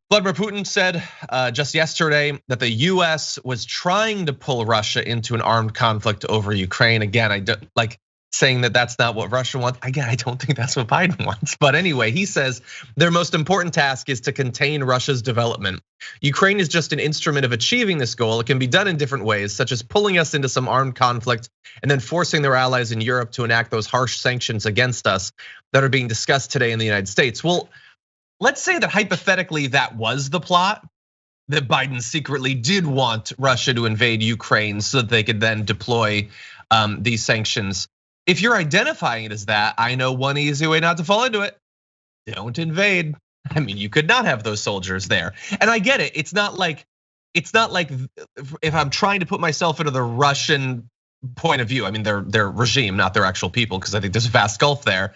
Vladimir Putin said just yesterday that the US was trying to pull Russia into an armed conflict over Ukraine. Again, I don't like saying that that's not what Russia wants. Again, I don't think that's what Biden wants. But anyway, he says their most important task is to contain Russia's development. Ukraine is just an instrument of achieving this goal. It can be done in different ways, such as pulling us into some armed conflict and then forcing their allies in Europe to enact those harsh sanctions against us that are being discussed today in the United States. Well, let's say that hypothetically that was the plot, that Biden secretly did want Russia to invade Ukraine so that they could then deploy these sanctions. If you're identifying it as that, I know one easy way not to fall into it. Don't invade. I mean, you could not have those soldiers there. And I get it. It's not like if I'm trying to put myself into the Russian point of view, I mean, their regime, not their actual people, because I think there's a vast gulf there.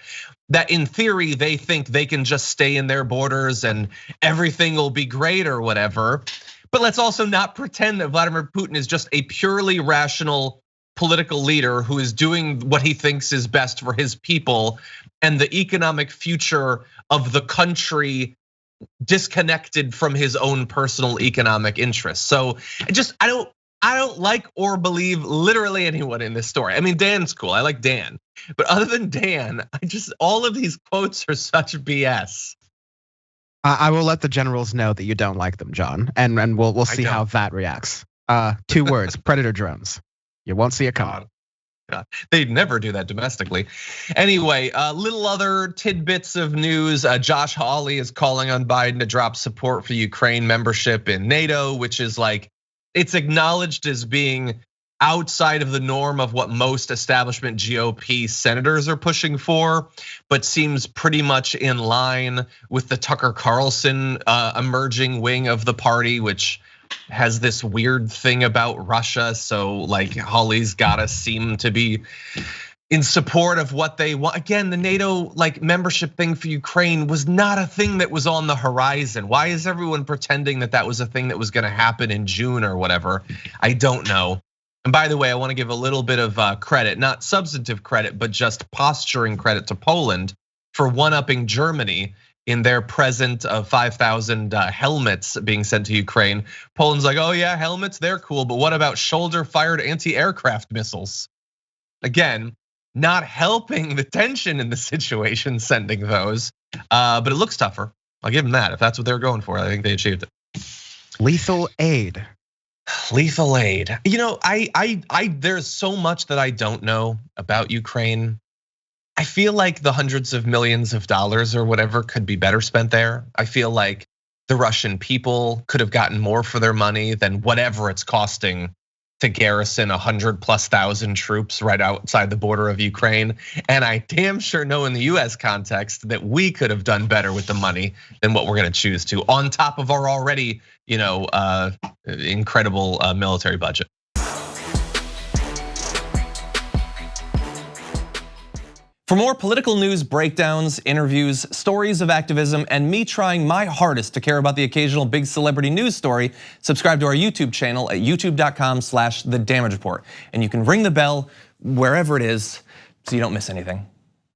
That in theory, they think they can just stay in their borders and everything will be great or whatever. But let's also not pretend that Vladimir Putin is just a purely rational political leader who is doing what he thinks is best for his people and the economic future of the country disconnected from his own personal economic interests. So I don't like or believe literally anyone in this story. I mean, Dan's cool, I like Dan. But other than Dan, all of these quotes are such BS. I will let the generals know that you don't like them, John, and we'll see how that reacts. 2 words: predator drones. You won't see it coming. God. They'd never do that domestically. Anyway, little other tidbits of news. Josh Hawley is calling on Biden to drop support for Ukraine membership in NATO, which is like, it's acknowledged as being outside of the norm of what most establishment GOP senators are pushing for, but seems pretty much in line with the Tucker Carlson emerging wing of the party, which has this weird thing about Russia. So like Hawley's gotta seem to be in support of what they want. Again, the NATO like membership thing for Ukraine was not a thing that was on the horizon. Why is everyone pretending that that was a thing that was gonna happen in June or whatever? I don't know. And by the way, I wanna give a little bit of credit, not substantive credit, but just posturing credit to Poland for one-upping Germany in their present of 5,000 helmets being sent to Ukraine. Poland's like, oh yeah, helmets, they're cool, but what about shoulder-fired anti-aircraft missiles? Again, not helping the tension in the situation sending those, but it looks tougher. I'll give them that. If that's what they were going for, I think they achieved it. Lethal aid. Lethal aid. You know, there's so much that I don't know about Ukraine. I feel like the hundreds of millions of dollars or whatever could be better spent there. I feel like the Russian people could have gotten more for their money than whatever it's costing to garrison 100,000+ troops right outside the border of Ukraine. And I damn sure know in the US context that we could have done better with the money than what we're gonna choose to, on top of our already, incredible military budget. For more political news, breakdowns, interviews, stories of activism, and me trying my hardest to care about the occasional big celebrity news story, subscribe to our YouTube channel at youtube.com/The Damage Report. And you can ring the bell wherever it is so you don't miss anything.